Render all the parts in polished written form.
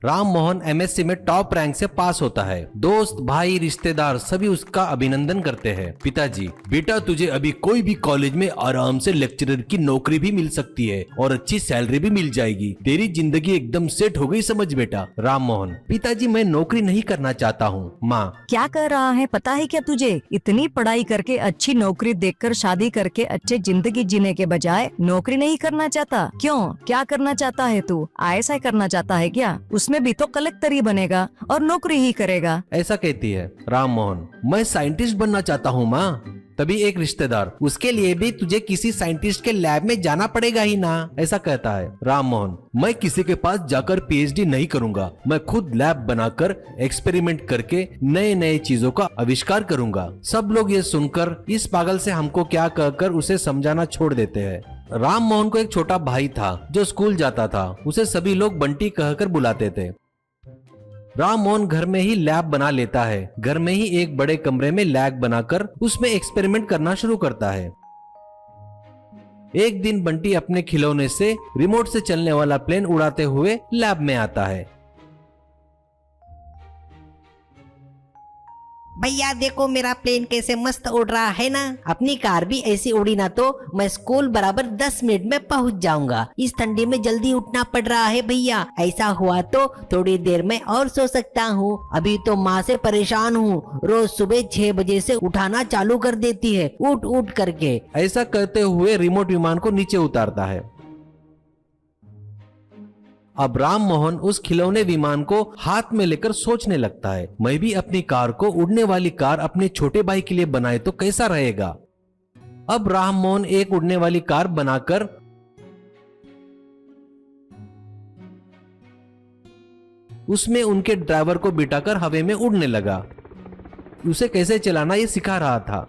Ram Mohan MSc में top rank से पास होता है। दोस्त, भाई, रिश्तेदार सभी उसका अभिनंदन करते हैं। पिताजी, बेटा तुझे अभी कोई भी कॉलेज में आराम से लेक्चरर की नौकरी भी मिल सकती है और अच्छी सैलरी भी मिल जाएगी। तेरी जिंदगी एकदम सेट हो गई समझ बेटा। राम मोहन, पिताजी मैं नौकरी नहीं करना चाहता हूँ। माँ, क्या कर रहा है पता है क्या तुझे? इतनी पढ़ाई करके अच्छी नौकरी देखकर शादी करके अच्छे जिंदगी जीने के बजाय नौकरी नहीं करना चाहता? क्यों, क्या करना चाहता है तू? ISI करना चाहता है क्या? उसमें भी तो कलेक्टर ही बनेगा और नौकरी ही करेगा। ऐसा कहती है। राम मोहन, मैं साइंटिस्ट बनना चाहता हूँ माँ। तभी एक रिश्तेदार, उसके लिए भी तुझे किसी साइंटिस्ट के लैब में जाना पड़ेगा ही ना, ऐसा कहता है। राम मोहन, मैं किसी के पास जाकर PhD नहीं करूंगा, मैं खुद लैब बनाकर एक्सपेरिमेंट करके नए नए चीजों का आविष्कार करूंगा। सब लोग ये सुनकर इस पागल से हमको क्या कहकर उसे समझाना छोड़ देते हैं। राम मोहन को एक छोटा भाई था जो स्कूल जाता था। उसे सभी लोग बंटी कहकर बुलाते थे। राम मोहन घर में ही लैब बना लेता है। घर में ही एक बड़े कमरे में लैब बनाकर उसमें एक्सपेरिमेंट करना शुरू करता है। एक दिन बंटी अपने खिलौने से रिमोट से चलने वाला प्लेन उड़ाते हुए लैब में आता है। भैया देखो मेरा प्लेन कैसे मस्त उड़ रहा है ना। अपनी कार भी ऐसी उड़ी ना तो मैं स्कूल बराबर 10 मिनट में पहुंच जाऊंगा। इस ठंडी में जल्दी उठना पड़ रहा है भैया। ऐसा हुआ तो थोड़ी देर में और सो सकता हूँ। अभी तो माँ से परेशान हूँ, रोज सुबह 6 बजे से उठाना चालू कर देती है, उठ उठ करके। ऐसा कहते हुए रिमोट विमान को नीचे उतारता है। अब राम मोहन उस खिलौने विमान को हाथ में लेकर सोचने लगता है, मैं भी अपनी कार को उड़ने वाली कार अपने छोटे भाई के लिए बनाए तो कैसा रहेगा। अब राम मोहन एक उड़ने वाली कार बनाकर उसमें उनके ड्राइवर को बिठाकर हवा में उड़ने लगा। उसे कैसे चलाना ये सिखा रहा था।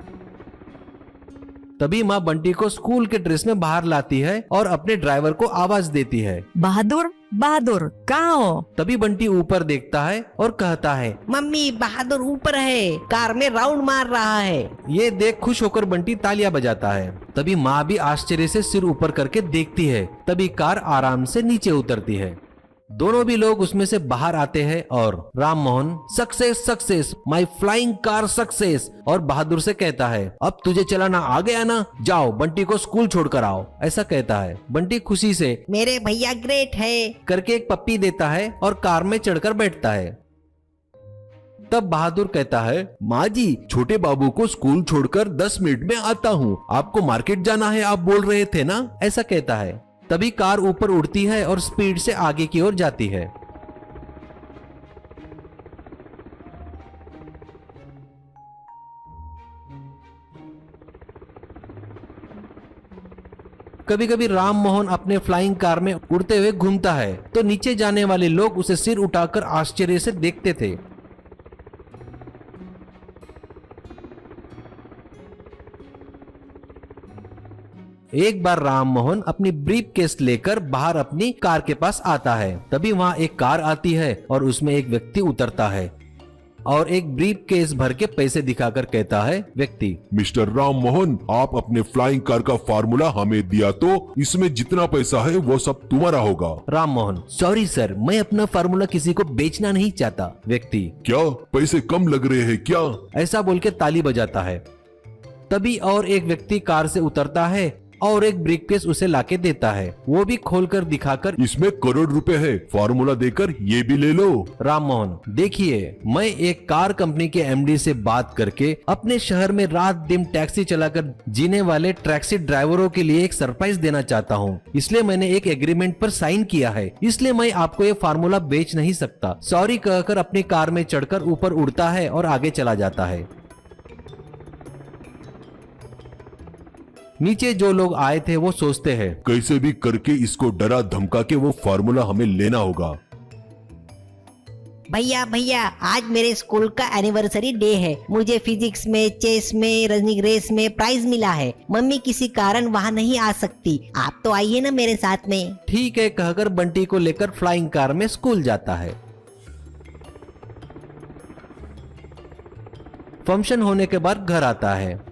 तभी माँ बंटी को स्कूल के ड्रेस में बाहर लाती है और अपने ड्राइवर को आवाज देती है, बहादुर, बहादुर कहाँ हो? तभी बंटी ऊपर देखता है और कहता है, मम्मी बहादुर ऊपर है, कार में राउंड मार रहा है। ये देख खुश होकर बंटी तालियां बजाता है। तभी माँ भी आश्चर्य से सिर ऊपर करके देखती है। तभी कार आराम से नीचे उतरती है। दोनों भी लोग उसमें से बाहर आते हैं और Ram Mohan success success, my flying car success, और बहादुर से कहता है, अब तुझे चलाना आ गया ना, जाओ बंटी को स्कूल छोड़कर आओ, ऐसा कहता है। बंटी खुशी से मेरे भैया ग्रेट है करके एक पप्पी देता है और कार में चढ़कर बैठता है। तब बहादुर कहता है, माँ जी छोटे बाबू को स्कूल छोड़कर 10 मिनट में आता हूँ, आपको मार्केट जाना है आप बोल रहे थे ना, ऐसा कहता है। तभी कार ऊपर उड़ती है और स्पीड से आगे की ओर जाती है। कभी कभी राम मोहन अपने फ्लाइंग कार में उड़ते हुए घूमता है तो नीचे जाने वाले लोग उसे सिर उठाकर आश्चर्य से देखते थे। एक बार राम मोहन अपनी ब्रीफ केस लेकर बाहर अपनी कार के पास आता है। तभी वहां एक कार आती है और उसमें एक व्यक्ति उतरता है और एक ब्रीफ केस भर के पैसे दिखाकर कहता है व्यक्ति, मिस्टर राम मोहन, आप अपने फ्लाइंग कार का फार्मूला हमें दिया तो इसमें जितना पैसा है वो सब तुम्हारा होगा। राम मोहन, सॉरी सर, मैं अपना फार्मूला किसी को बेचना नहीं चाहता। व्यक्ति, क्या पैसे कम लग रहे हैं क्या? ऐसा बोल के ताली बजाता है। तभी और एक व्यक्ति कार से उतरता है और एक ब्रीफकेस उसे लाके देता है। वो भी खोलकर दिखाकर, इसमें करोड़ रुपए है, फार्मूला देकर ये भी ले लो। राम मोहन, देखिए मैं एक कार कंपनी के MD से बात करके अपने शहर में रात दिन टैक्सी चलाकर जीने वाले टैक्सी ड्राइवरों के लिए एक सरप्राइज देना चाहता हूँ, इसलिए मैंने एक एग्रीमेंट पर साइन किया है, इसलिए मैं आपको ये फार्मूला बेच नहीं सकता। सॉरी कहकर अपनी कार में चढ़कर ऊपर उड़ता है और आगे चला जाता है। नीचे जो लोग आए थे वो सोचते हैं, कैसे भी करके इसको डरा धमका के वो फार्मूला हमें लेना होगा। भैया भैया आज मेरे स्कूल का एनिवर्सरी डे है, मुझे फिजिक्स में, चेस में, रनिंग रेस में प्राइज मिला है। मम्मी किसी कारण वहाँ नहीं आ सकती, आप तो आइए ना मेरे साथ में। ठीक है कहकर बंटी को लेकर फ्लाइंग कार में स्कूल जाता है। फंक्शन होने के बाद घर आता है।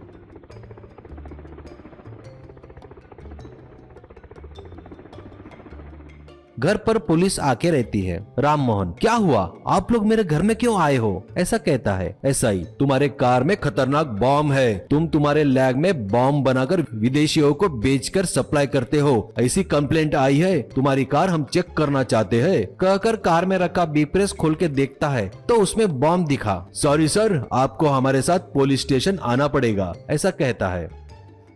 घर पर पुलिस आके रहती है। राम मोहन, क्या हुआ, आप लोग मेरे घर में क्यों आए हो? ऐसा कहता है एसआई, तुम्हारे कार में खतरनाक बॉम्ब है, तुम तुम्हारे लैब में बॉम्ब बनाकर विदेशियों को बेचकर सप्लाई करते हो, ऐसी कंप्लेंट आई है, तुम्हारी कार हम चेक करना चाहते हैं। कहकर कार में रखा बीप्रेस खोल के देखता है तो उसमें बॉम्ब दिखा। सॉरी सर, आपको हमारे साथ पुलिस स्टेशन आना पड़ेगा, ऐसा कहता है।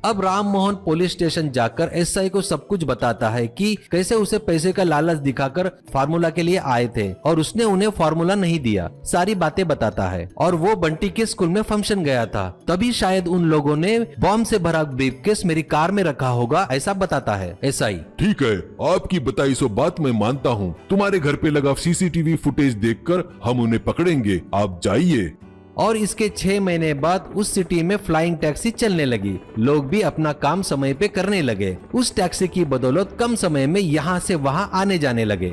अब राम मोहन पुलिस स्टेशन जाकर एसआई को सब कुछ बताता है कि कैसे उसे पैसे का लालच दिखाकर फार्मूला के लिए आए थे और उसने उन्हें फार्मूला नहीं दिया। सारी बातें बताता है और वो बंटी के स्कूल में फंक्शन गया था, तभी शायद उन लोगों ने बॉम्ब से भरा ब्रीफकेस मेरी कार में रखा होगा, ऐसा बताता है एसआई। ठीक है, आपकी बताई सो बात मैं मानता हूँ। तुम्हारे घर पे लगा सीसीटीवी फुटेज देखकर हम उन्हें पकड़ेंगे, आप जाइए। और इसके 6 महीने बाद उस सिटी में फ्लाइंग टैक्सी चलने लगी। लोग भी अपना काम समय पे करने लगे। उस टैक्सी की बदौलत कम समय में यहाँ से वहाँ आने जाने लगे।